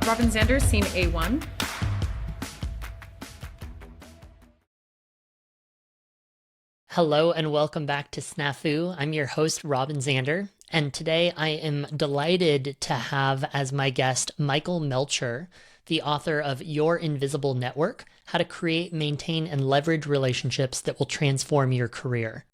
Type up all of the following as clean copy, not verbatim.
Robin Zander, scene A1. Hello and welcome back to Snafu. I'm your host, Robin Zander, and today I am delighted to have as my guest Michael Melcher, the author of Your Invisible Network: How to Create, Maintain, and Leverage Relationships That Will Transform Your Career.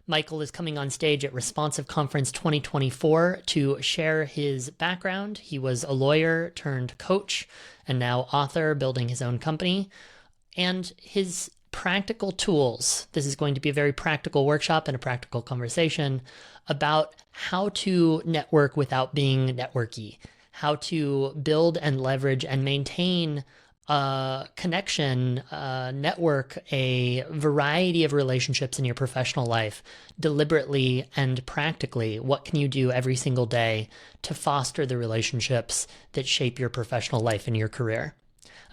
Michael is coming on stage at Responsive Conference 2024 to share his background. He was a lawyer turned coach and now author, building his own company, and his practical tools. This is going to be a very practical workshop and a practical conversation about how to network without being networky, how to build and leverage and maintain a connection, network, a variety of relationships in your professional life deliberately and practically. What can you do every single day to foster the relationships that shape your professional life and your career?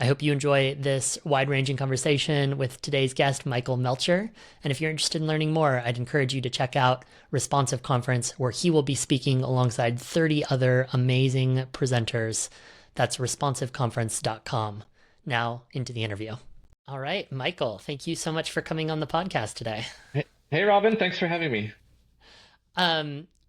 I hope you enjoy this wide-ranging conversation with today's guest, Michael Melcher. And if you're interested in learning more, I'd encourage you to check out Responsive Conference, where he will be speaking alongside 30 other amazing presenters. That's responsiveconference.com. Now, into the interview. All right, Michael, thank you so much for coming on the podcast today. Hey, Robin, thanks for having me.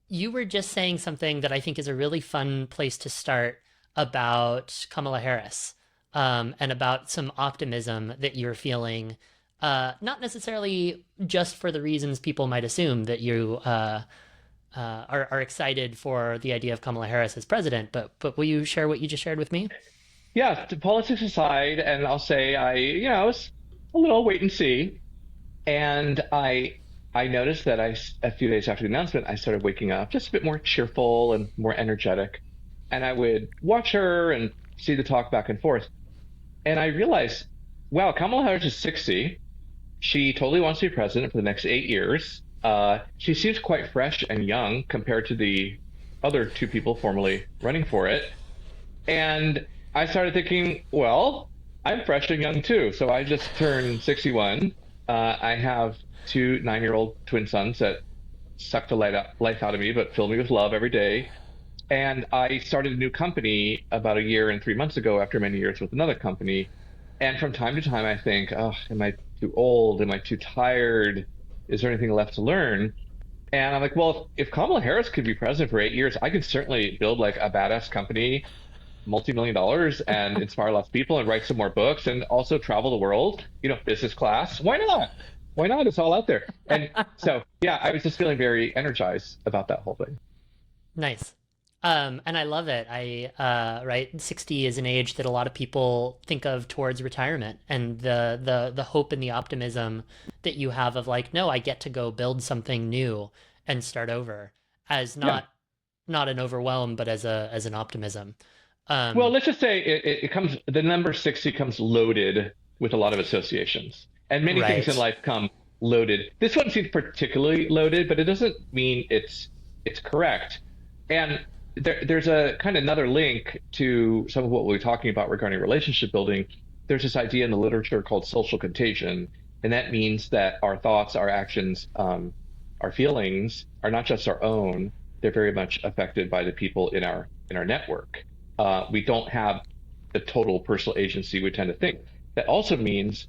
You were just saying something that I think is a really fun place to start about Kamala Harris. And about some optimism that you're feeling, not necessarily just for the reasons people might assume that you are excited for the idea of Kamala Harris as president, but will you share what you just shared with me? Yeah, to politics aside, and I'll say I was a little wait and see, and I noticed that a few days after the announcement, I started waking up just a bit more cheerful and more energetic, and I would watch her and see the talk back and forth. And I realized, wow, Kamala Harris is 60. She totally wants to be president for the next 8 years. She seems quite fresh and young compared to the other two people formerly running for it. And I started thinking, well, I'm fresh and young too. So I just turned 61. I have two 9-year-old twin sons that suck the life out of me, but fill me with love every day. And I started a new company about a year and 3 months ago after many years with another company. And from time to time, I think, oh, am I too old? Am I too tired? Is there anything left to learn? And I'm like, well, if Kamala Harris could be president for 8 years, I could certainly build like a badass company, multi-million dollars, and inspire lots of people and write some more books and also travel the world, business class. Why not? Why not? It's all out there. And so, yeah, I was just feeling very energized about that whole thing. Nice. And I love it. Right, 60 is an age that a lot of people think of towards retirement, and the hope and the optimism that you have of like, no, I get to go build something new and start over, as Yeah. not an overwhelm, but as an optimism. Well, Um, let's just say the number 60 comes loaded with a lot of associations. And many things in right. life come loaded. This one seems particularly loaded, but it doesn't mean it's correct. And there's a kind of another link to some of what we were talking about regarding relationship building. There's this idea in the literature called social contagion, and that means that our thoughts, our actions, our feelings are not just our own. They're very much affected by the people in our network. We don't have the total personal agency we tend to think. That also means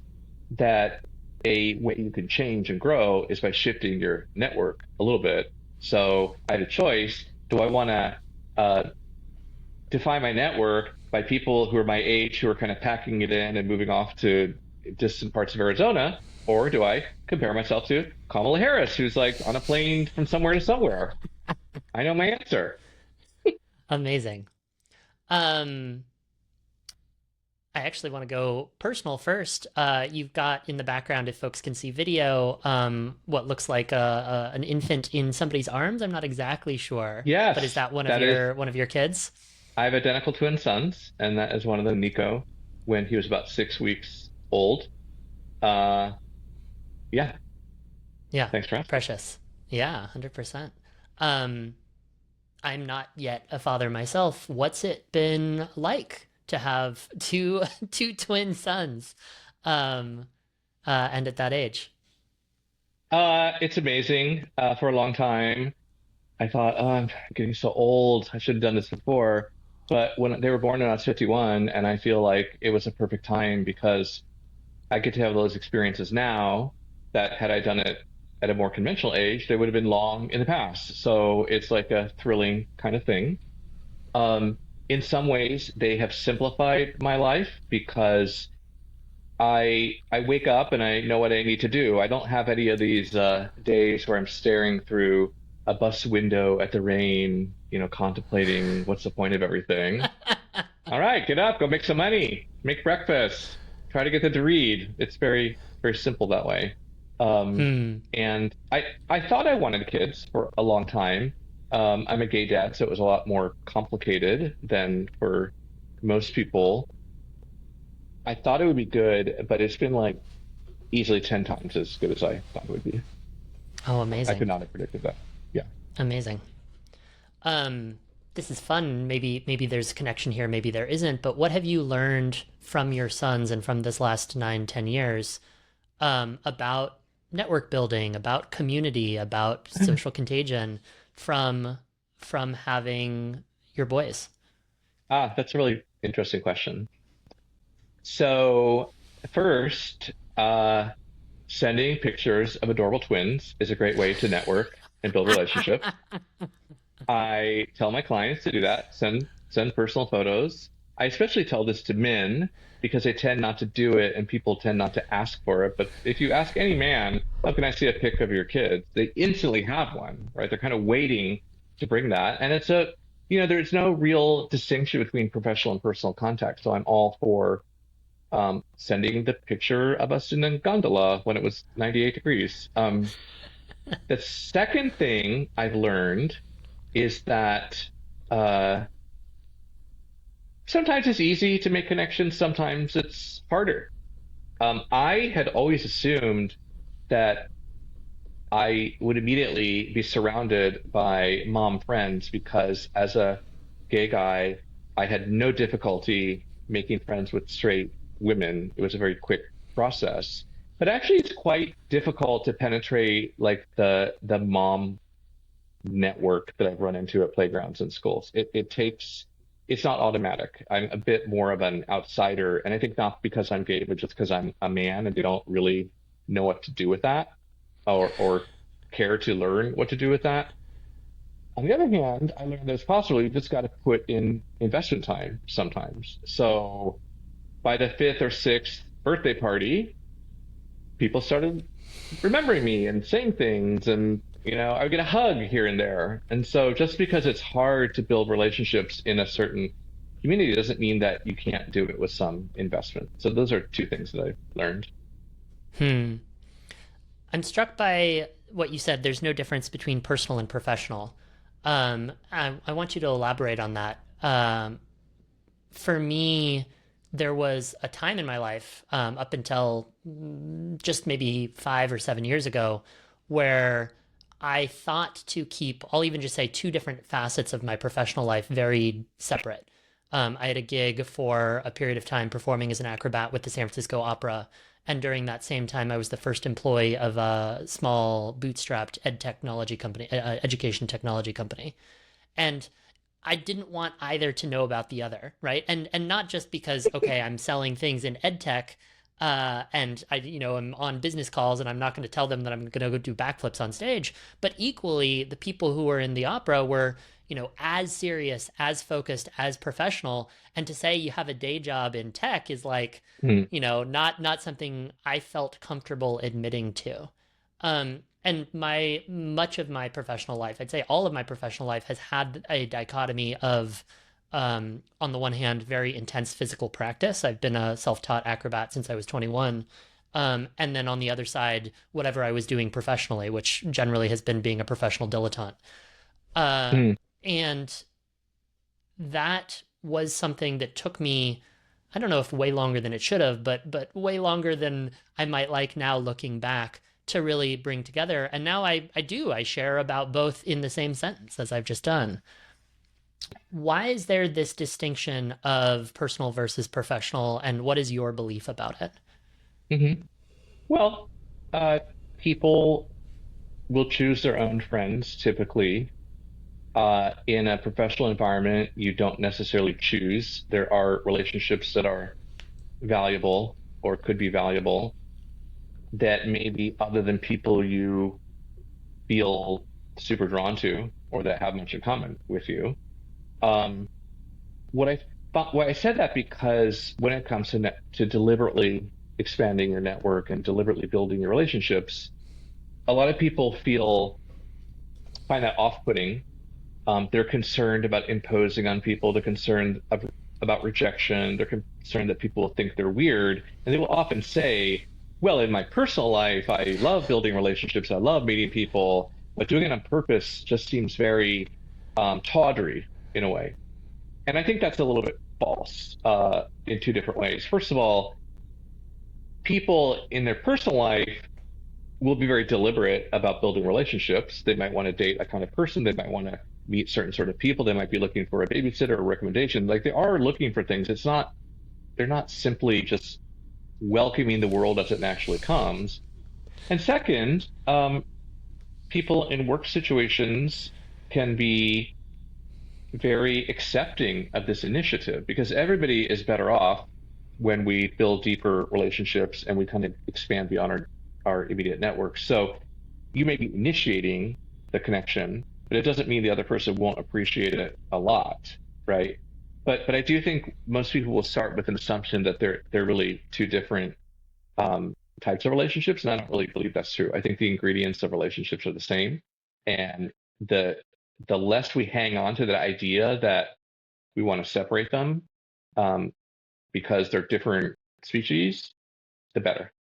that a way you can change and grow is by shifting your network a little bit. So I had a choice. Do I want to define my network by people who are my age, who are kind of packing it in and moving off to distant parts of Arizona? Or do I compare myself to Kamala Harris, who's like on a plane from somewhere to somewhere? I know my answer. Amazing. Um, I actually want to go personal first. You've got in the background, if folks can see video, what looks like an infant in somebody's arms. I'm not exactly sure, but is Yes, that that is. one of your kids? I have identical twin sons, and that is one of them, Nico, when he was about 6 weeks old. Uh, yeah, Yeah, thanks for asking. precious. Yeah, 100%. Um, I'm not yet a father myself. What's it been like to have two two twin sons, um, and at that age? It's amazing. For a long time, I thought, oh, I'm getting so old. I should have done this before. But when they were born when I was 51, and I feel like it was a perfect time because I get to have those experiences now that had I done it at a more conventional age, they would have been long in the past. So it's like a thrilling kind of thing. Um, in some ways, they have simplified my life because I wake up and I know what I need to do. I don't have any of these days where I'm staring through a bus window at the rain, contemplating what's the point of everything. All right, get up, go make some money, make breakfast, try to get them to read. It's very, very simple that way. Um, Hmm. and I thought I wanted kids for a long time. I'm a gay dad, so it was a lot more complicated than for most people. I thought it would be good, but it's been like easily 10 times as good as I thought it would be. Oh, I amazing. could not have predicted that. Yeah. Amazing. Um, this is fun. Maybe there's a connection here, maybe there isn't, but what have you learned from your sons and from this last 9, 10 years about network building, about community, about social contagion from having your boys? That's a really interesting question. So, first, sending pictures of adorable twins is a great way to network and build relationships. I tell my clients to do that, send personal photos. I especially tell this to men because they tend not to do it and people tend not to ask for it. But if you ask any man, how can I see a pic of your kids? They instantly have one, right? They're kind of waiting to bring that. And there's no real distinction between professional and personal contact. So I'm all for sending the picture of us in a gondola when it was 98 degrees. The second thing I've learned is that uh, sometimes it's easy to make connections, sometimes it's harder. I had always assumed that I would immediately be surrounded by mom friends because as a gay guy, I had no difficulty making friends with straight women. It was a very quick process. But actually, it's quite difficult to penetrate like the mom network that I've run into at playgrounds and schools. It's not automatic. I'm a bit more of an outsider, and I think not because I'm gay, but just because I'm a man and they don't really know what to do with that or care to learn what to do with that. On the other hand, I learned that it's possible. You just got to put in investment time sometimes. So by the fifth or sixth birthday party, people started remembering me and saying things and I would get a hug here and there. And so just because it's hard to build relationships in a certain community doesn't mean that you can't do it with some investment. So those are two things that I've learned. Hmm. I'm struck by what you said. There's no difference between personal and professional. I want you to elaborate on that. For me, there was a time in my life, up until just maybe 5 or 7 years ago, where I thought to keep, I'll even just say, two different facets of my professional life very separate. I had a gig for a period of time performing as an acrobat with the San Francisco Opera. And during that same time, I was the first employee of a small bootstrapped education technology company. And I didn't want either to know about the other, right? And not just because, okay, I'm selling things in ed tech, and I'm on business calls and I'm not going to tell them that I'm going to go do backflips on stage, but equally the people who were in the opera were, as serious, as focused, as professional, and to say you have a day job in tech is like, Mm, not something I felt comfortable admitting to. And my much of my professional life, I'd say all of my professional life has had a dichotomy of, on the one hand, very intense physical practice. I've been a self-taught acrobat since I was 21. And then on the other side, whatever I was doing professionally, which generally has been being a professional dilettante. Uh, mm. and that was something that took me, I don't know if way longer than it should have, but way longer than I might like now looking back to really bring together. And now I share about both in the same sentence as I've just done. Why is there this distinction of personal versus professional, and what is your belief about it? hmm Well, uh, people will choose their own friends typically. In a professional environment, you don't necessarily choose. There are relationships that are valuable or could be valuable that maybe other than people you feel super drawn to or that have much in common with you. Um, what I why I said that because when it comes to to deliberately expanding your network and deliberately building your relationships, a lot of people find that off-putting. They're concerned about imposing on people. They're concerned about rejection. They're concerned that people will think they're weird. And they will often say, well, in my personal life, I love building relationships. I love meeting people, but doing it on purpose just seems very tawdry in a way. And I think that's a little bit false in two different ways. First of all, people in their personal life will be very deliberate about building relationships. They might want to date a kind of person. They might want to meet certain sort of people. They might be looking for a babysitter or a recommendation. Like they are looking for things. They're not simply just welcoming the world as it naturally comes. And second, people in work situations can be very accepting of this initiative because everybody is better off when we build deeper relationships and we kind of expand beyond our immediate network. So you may be initiating the connection, but it doesn't mean the other person won't appreciate it a lot, right? But I do think most people will start with an assumption that they're really two different types of relationships, and I don't really believe that's true. I think the ingredients of relationships are the same, and the the less we hang on to the idea that we want to separate them um, because they're different species, the better.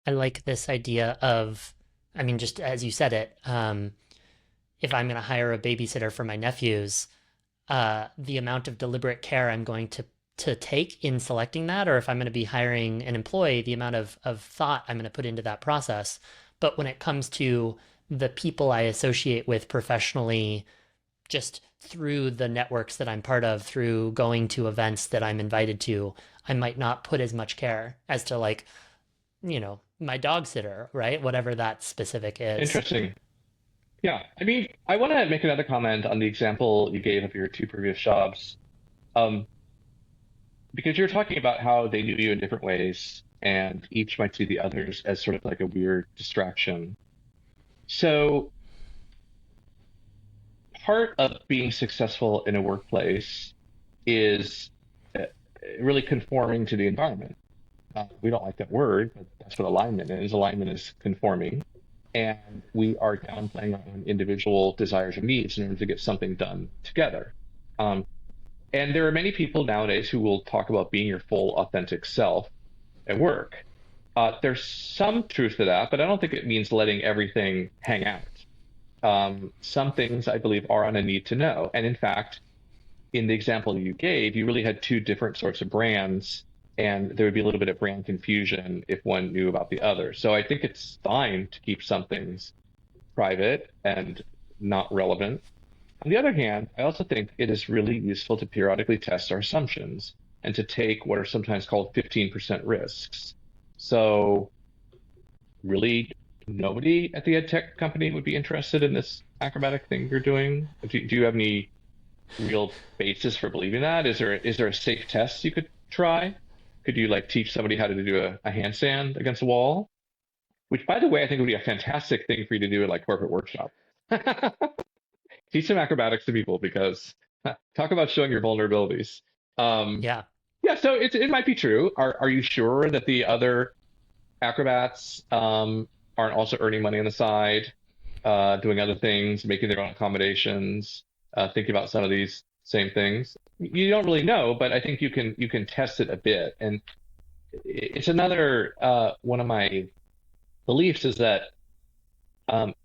I like this idea of, I mean, just as you said it, if I'm going to hire a babysitter for my nephews, the amount of deliberate care I'm going to take in selecting that, or if I'm going to be hiring an employee, the amount of thought I'm going to put into that process. But when it comes to the people I associate with professionally, just through the networks that I'm part of, through going to events that I'm invited to, I might not put as much care as to like, my dog sitter, right? Whatever that specific is. Interesting. Yeah. I mean, I want to make another comment on the example you gave of your two previous jobs, um, because you're talking about how they knew you in different ways, and each might see the others as sort of like a weird distraction. So part of being successful in a workplace is uh, really conforming to the environment. We don't like that word, but that's what alignment is. Alignment is conforming. And we are downplaying our own individual desires and needs in order to get something done together. Um, and there are many people nowadays who will talk about being your full authentic self at work. There's some truth to that, but I don't think it means letting everything hang out. Some things I believe are on a need to know. And in fact, in the example you gave, you really had two different sorts of brands, and there would be a little bit of brand confusion if one knew about the other. So I think it's fine to keep some things private and not relevant. On the other hand, I also think it is really useful to periodically test our assumptions and to take what are sometimes called 15% risks. So really, nobody at the ed tech company would be interested in this acrobatic thing you're doing. Do you have any real basis for believing that? Is there a safe test you could try? Could you like teach somebody how to do a handstand against a wall? Which, by the way, I think would be a fantastic thing for you to do at like corporate workshop. Teach some acrobatics to people because talk about showing your vulnerabilities. Um, Yeah. yeah, so it might be true. Are you sure that the other acrobats aren't also earning money on the side, doing other things, making their own accommodations, thinking about some of these same things? You don't really know, but I think you can test it a bit. And it's another one of my beliefs is that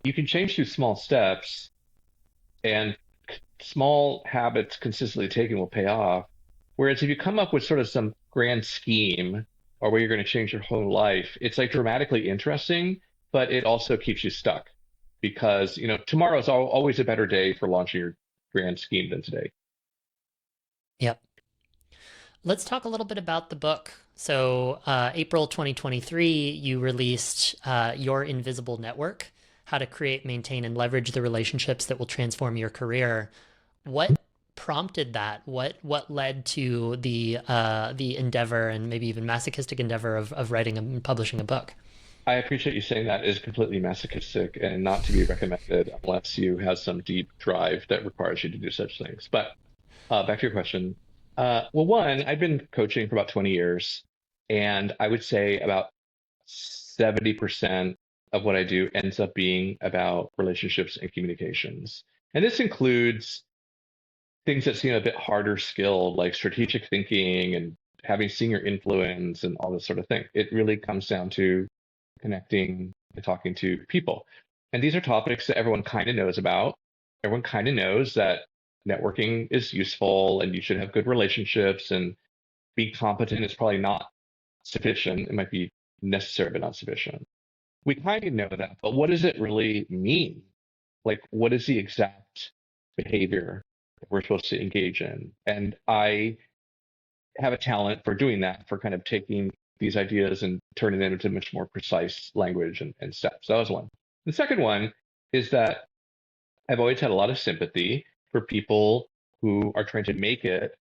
you can change through small steps, and small habits consistently taken will pay off. Whereas if you come up with sort of some grand scheme or where you're going to change your whole life, it's like dramatically interesting, but it also keeps you stuck because, tomorrow's always a better day for launching your grand scheme than today. Yep. Let's talk a little bit about the book. So, April 2023, you released Your Invisible Network: how to create, maintain, and leverage the relationships that will transform your career. What prompted that? What led to the endeavor and maybe even masochistic endeavor of writing and publishing a book? I appreciate you saying that is completely masochistic and not to be recommended unless you have some deep drive that requires you to do such things. But back to your question. Well, one, I've been coaching for about 20 years, and I would say about 70% of what I do ends up being about relationships and communications. And this includes things that seem a bit harder skilled, like strategic thinking and having senior influence and all this sort of thing. It really comes down to connecting and talking to people. And these are topics that everyone kind of knows about. Everyone kind of knows that networking is useful and you should have good relationships, and be competent is probably not sufficient. It might be necessary, but not sufficient. We kind of know that, but what does it really mean? Like, what is the exact behavior that we're supposed to engage in? And I have a talent for doing that, for kind of taking these ideas and turning them into much more precise language and steps. So that was one. The second one is that I've always had a lot of sympathy for people who are trying to make it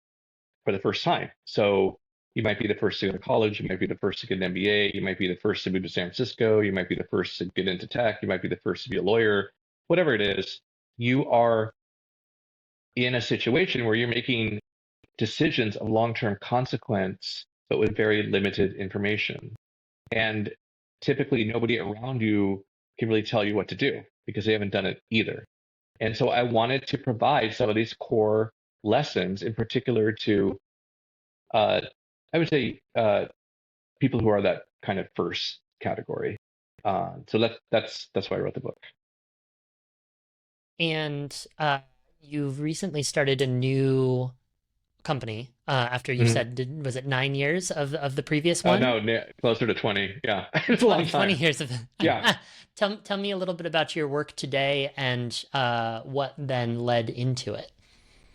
for the first time. So you might be the first to go to college, you might be the first to get an MBA, you might be the first to move to San Francisco, you might be the first to get into tech, you might be the first to be a lawyer, whatever it is, you are in a situation where you're making decisions of long-term consequence, but with very limited information. And typically nobody around you can really tell you what to do because they haven't done it either. And so I wanted to provide some of these core lessons, in particular to, uh, I would say, people who are that kind of first category. So that's why I wrote the book. And you've recently started a new company after you Mhm. said, was it 9 years of the previous one? No, closer to 20. Yeah, it's a long 20 time. years of Yeah, tell me a little bit about your work today and what then led into it.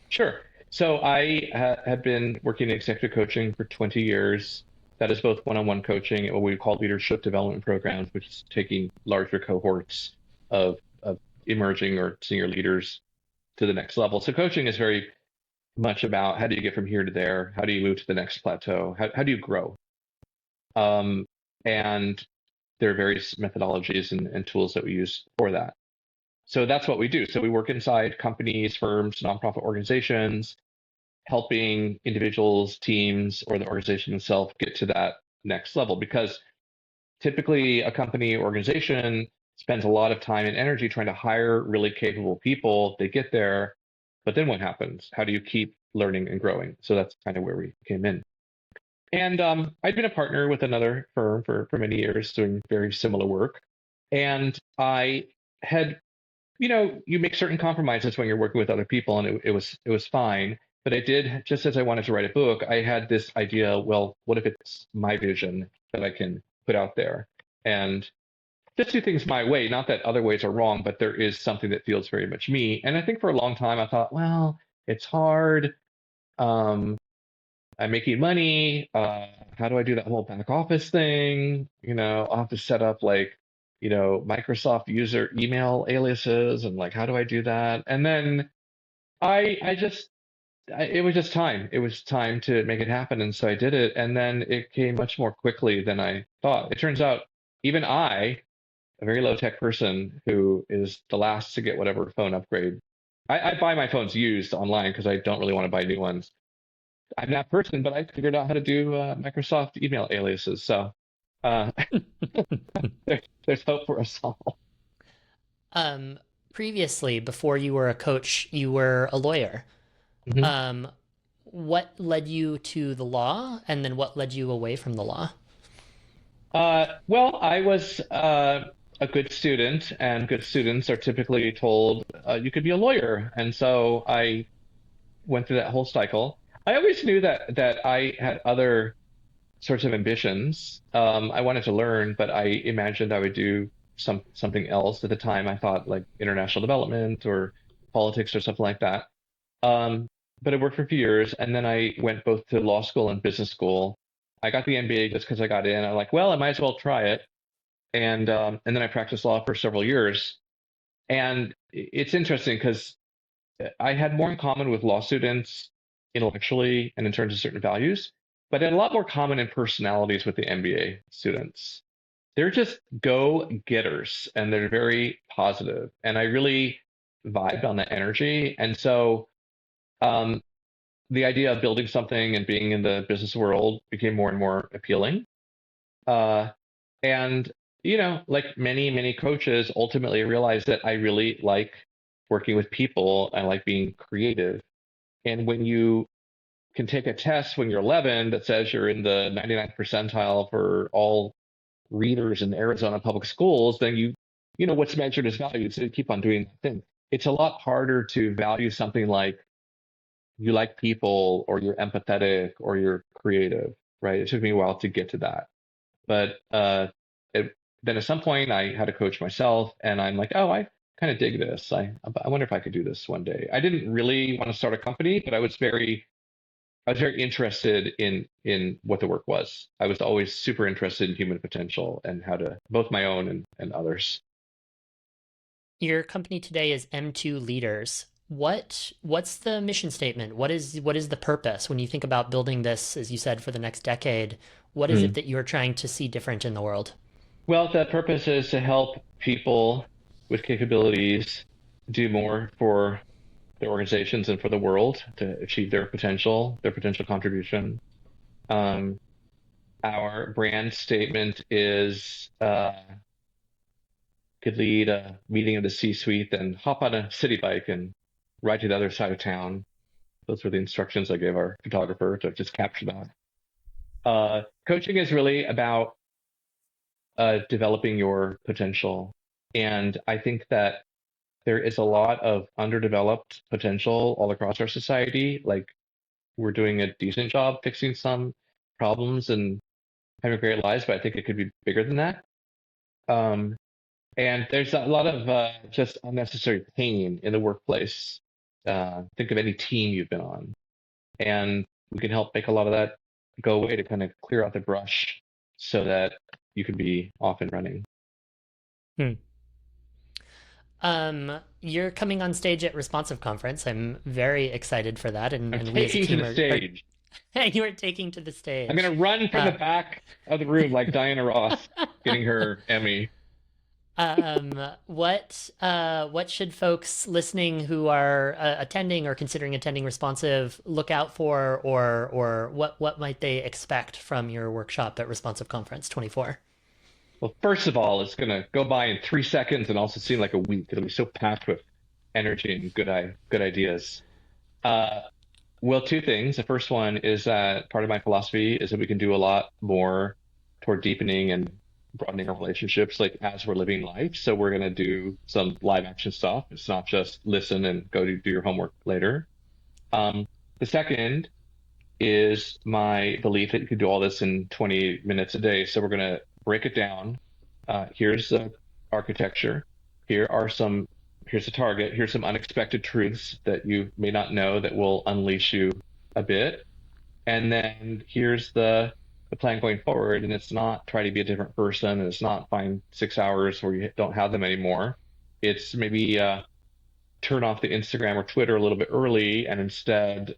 sure. So I have been working in executive coaching for 20 years. That is both one-on-one coaching and what we call leadership development programs, which is taking larger cohorts of emerging or senior leaders to the next level. So coaching is very much about how do you get from here to there? How do you move to the next plateau? How do you grow? Um, and there are various methodologies and tools that we use for that. So that's what we do. So we work inside companies, firms, nonprofit organizations, helping individuals, teams, or the organization itself get to that next level. Because typically a company or organization spends a lot of time and energy trying to hire really capable people. They get there, but then what happens? How do you keep learning and growing? So that's kind of where we came in. And I'd been a partner with another firm for many years doing very similar work. And I had, you make certain compromises when you're working with other people, and it was fine. But I did, just as I wanted to write a book, I had this idea, well, what if it's my vision that I can put out there? And just do things my way. Not that other ways are wrong, but there is something that feels very much me. And I think for a long time I thought, well, it's hard. Um, I'm making money. How do I do that whole back office thing? I'll have to set up like, Microsoft user email aliases, and like, how do I do that? And then it was just time. It was time to make it happen. And so I did it. And then it came much more quickly than I thought. It turns out even a very low tech person who is the last to get whatever phone upgrade. I buy my phones used online because I don't really want to buy new ones. I'm that person, but I figured out how to do Microsoft email aliases. So uh, there's hope for us all. Um, Previously, before you were a coach, you were a lawyer. Mhm. Um, what led you to the law, and then what led you away from the law? Well, I was a good student, and good students are typically told you could be a lawyer, and so I went through that whole cycle. I always knew that I had other sorts of ambitions. I wanted to learn, but I imagined I would do something else. At the time, I thought like international development or politics or something like that. Um, but I worked for a few years, and then I went both to law school and business school. I got the MBA just because I got in. I'm like, well, I might as well try it. And then I practiced law for several years. And it's interesting because I had more in common with law students intellectually and in terms of certain values, but I had a lot more common in personalities with the MBA students. They're just go getters and they're very positive. And I really vibed on that energy. And so um, the idea of building something and being in the business world became more and more appealing. Uh, and, like many coaches, ultimately realized that I really like working with people. I like being creative. And when you can take a test when you're 11 that says you're in the 99th percentile for all readers in Arizona public schools, then what's measured as value. So you keep on doing that thing. It's a lot harder to value something like you like people or you're empathetic or you're creative, right? It took me a while to get to that. But then at some point I had a coach myself and I'm like, oh, I kind of dig this. I wonder if I could do this one day. I didn't really want to start a company, but I was very interested in what the work was. I was always super interested in human potential and how to both my own and others. Your company today is M2 Leaders. What's the mission statement? What is the purpose when you think about building this, as you said, for the next decade? What is it Hmm. that you're trying to see different in the world? Well, the purpose is to help people with capabilities do more for their organizations and for the world to achieve their potential contribution. Um, our brand statement is could lead a meeting of the C-suite, then hop on a city bike and ride to the other side of town. Those were the instructions I gave our photographer to just capture that. Coaching is really about developing your potential. And I think that there is a lot of underdeveloped potential all across our society. Like we're doing a decent job fixing some problems and having great lives, but I think it could be bigger than that. Um, and there's a lot of just unnecessary pain in the workplace. Think of any team you've been on, and we can help make a lot of that go away to kind of clear out the brush so that you can be off and running. Hmm. You're coming on stage at Responsive Conference. I'm very excited for that, and, I'm and we as a taking to team the are stage. you are taking to the I'm stage. gonna run from the Uh, back of the room like Diana Ross getting her Emmy. what should folks listening who are attending or considering attending Responsive look out for, or what might they expect from your workshop at Responsive Conference 24? Well, first of all, it's gonna go by in 3 seconds and also seem like a week. It'll be so packed with energy and good ideas. Uh, well, two things. The first one is that part of my philosophy is that we can do a lot more toward deepening and broadening our relationships, like as we're living life. So we're gonna do some live action stuff. It's not just listen and go do your homework later. Um, the second is my belief that you can do all this in 20 minutes a day. So we're going to break it down. Here's the architecture. Here are some, here's the target. Here's some unexpected truths that you may not know that will unleash you a bit. And then here's the plan going forward. And it's not try to be a different person. And it's not find 6 hours where you don't have them anymore. It's maybe turn off the Instagram or Twitter a little bit early, and instead,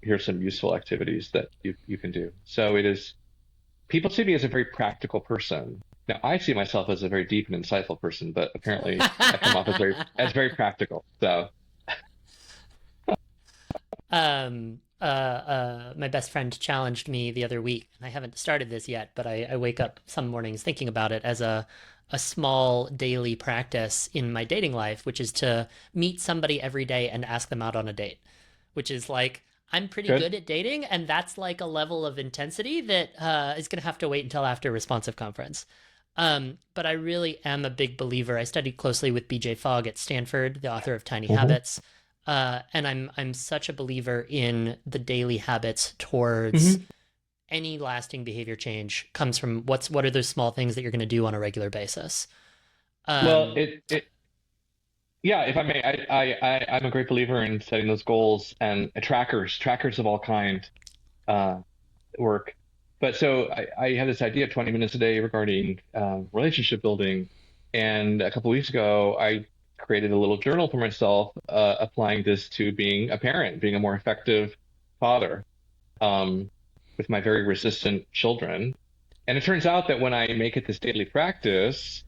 here's some useful activities that you can do. So it is, people see me as a very practical person. Now, I see myself as a very deep and insightful person, but apparently I come off as very practical. So, My best friend challenged me the other week, and I haven't started this yet, but I wake up some mornings thinking about it as a small daily practice in my dating life, which is to meet somebody every day and ask them out on a date, which is like, I'm pretty good. good at dating, and that's like a level of intensity that is going to have to wait until after Responsive Conference. But I really am a big believer. I studied closely with BJ Fogg at Stanford, the author of Tiny Mhm. Habits, and I'm such a believer in the daily habits towards Mhm. any lasting behavior change comes from what are those small things that you're going to do on a regular basis. Well, Um, yeah, if I may, I'm a great believer in setting those goals and trackers of all kind. Uh, work. But so I had this idea 20 minutes a day regarding relationship building. And a couple of weeks ago, I created a little journal for myself, applying this to being a parent, being a more effective father, um, with my very resistant children. And it turns out that when I make it this daily practice,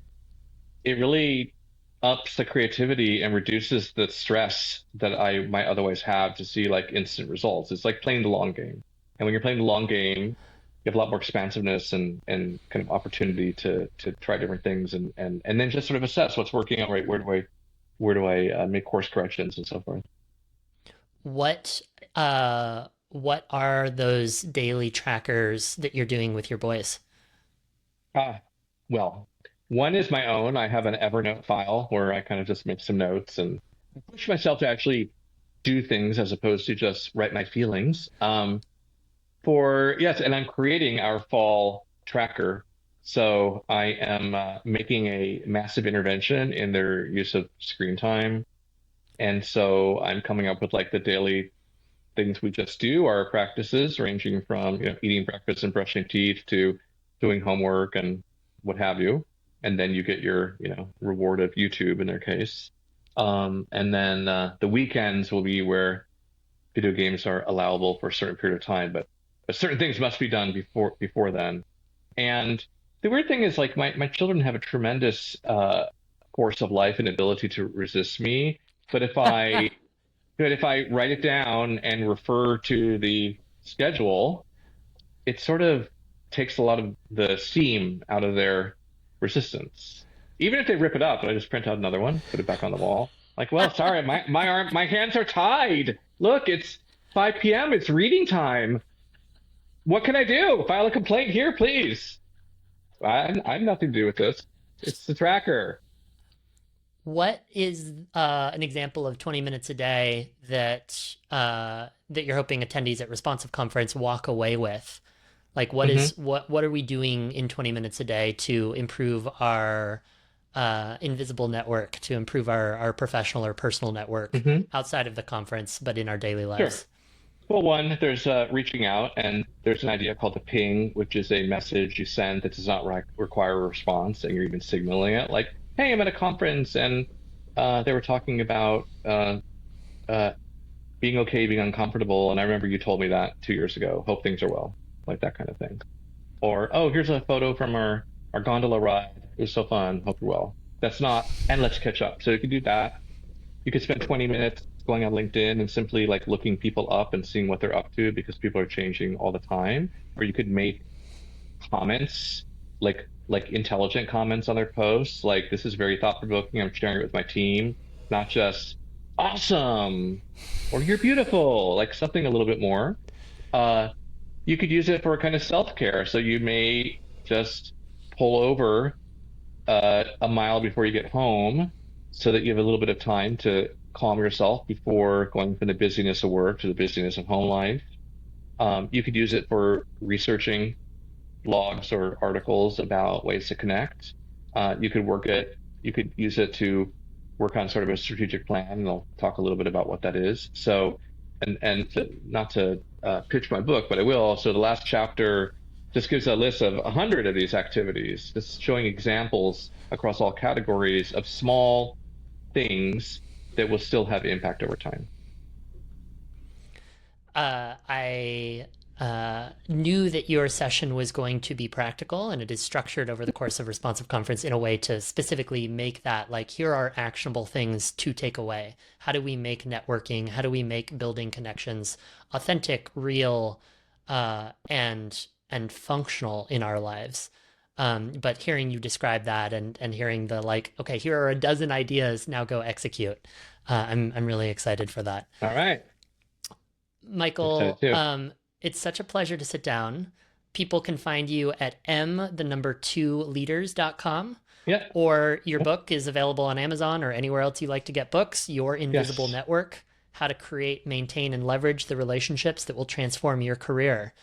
it really ups the creativity and reduces the stress that I might otherwise have to see like instant results. It's like playing the long game. And when you're playing the long game, you have a lot more expansiveness and kind of opportunity to try different things and then just sort of assess what's working out right. Where do I make course corrections and so forth. What what are those daily trackers that you're doing with your boys? Ah, well, one is my own. I have an Evernote file where I kind of just make some notes and push myself to actually do things as opposed to just write my feelings. For yes, and I'm creating our fall tracker. So I am making a massive intervention in their use of screen time. And so I'm coming up with like the daily things we just do, our practices ranging from, eating breakfast and brushing teeth to doing homework and what have you. And then you get your, reward of YouTube in their case. And then the weekends will be where video games are allowable for a certain period of time, but certain things must be done before then. And the weird thing is like my children have a tremendous course of life and ability to resist me. But if I write it down and refer to the schedule, it sort of takes a lot of the steam out of their resistance. Even if they rip it up, I just print out another one, put it back on the wall. Like, well, sorry, my hands are tied. Look, it's 5 p.m. It's reading time. What can I do? File a complaint here, please. I have nothing to do with this. It's the tracker. What is an example of 20 minutes a day that you're hoping attendees at Responsive Conference walk away with? Like Hmm. what are we doing in 20 minutes a day to improve our invisible network, to improve our professional or personal network Hmm. outside of the conference, but in our daily Sure. lives? Well, one, there's reaching out, and there's an idea called a ping, which is a message you send that does not require a response, and you're even signaling it, like, "Hey, I'm at a conference, and they were talking about uh, being okay, being uncomfortable, and I remember you told me that 2 years ago. Hope things are well," like that kind of thing. Or, "Oh, here's a photo from our gondola ride. It was so fun. Hope you're well." That's not, and let's catch up. So you can do that. You could spend 20 minutes going on LinkedIn and simply like looking people up and seeing what they're up to because people are changing all the time. Or you could make comments, like intelligent comments on their posts, like this is very thought provoking. I'm sharing it with my team, not just awesome or you're beautiful, like something a little bit more. Uh, you could use it for kind of self-care. So you may just pull over a mile before you get home so that you have a little bit of time to calm yourself before going from the busyness of work to the busyness of home life. You could use it for researching blogs or articles about ways to connect. You could use it to work on sort of a strategic plan, and I'll talk a little bit about what that is. So, not to pitch my book, but I will. So the last chapter just gives a list of 100 of these activities, just showing examples across all categories of small things that will still have impact over time. I knew that your session was going to be practical, and it is structured over the course of Responsive Conference in a way to specifically make that like, here are actionable things to take away. How do we make networking? How do we make building connections authentic, real, and functional in our lives? But hearing you describe that and hearing the like, okay, here are a dozen ideas, now go execute. I'm really excited for that. All right. I'm excited Michael, too. it's such a pleasure to sit down. People can find you at the number 2leaders.com, Yeah. or your Yep. book is available on Amazon or anywhere else you like to get books. Your Invisible Yes. Network: How to Create, Maintain, and Leverage the Relationships That Will Transform Your Career.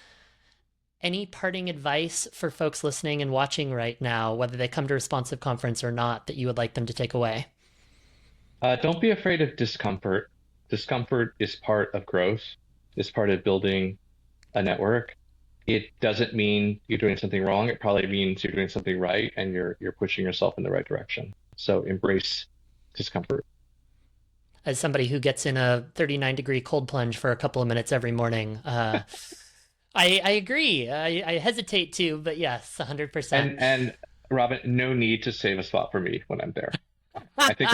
Any parting advice for folks listening and watching right now, whether they come to Responsive Conference or not, that you would like them to take away? Don't be afraid of discomfort. Discomfort is part of growth, is part of building a network. It doesn't mean you're doing something wrong. It probably means you're doing something right and you're pushing yourself in the right direction. So embrace discomfort. As somebody who gets in a 39-degree cold plunge for a couple of minutes every morning, I agree. I hesitate to, but yes, 100%. And Robin, no need to save a spot for me when I'm there. I think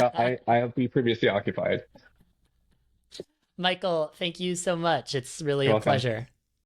I'll be previously occupied. Michael, thank you so much. It's really You're a welcome. pleasure.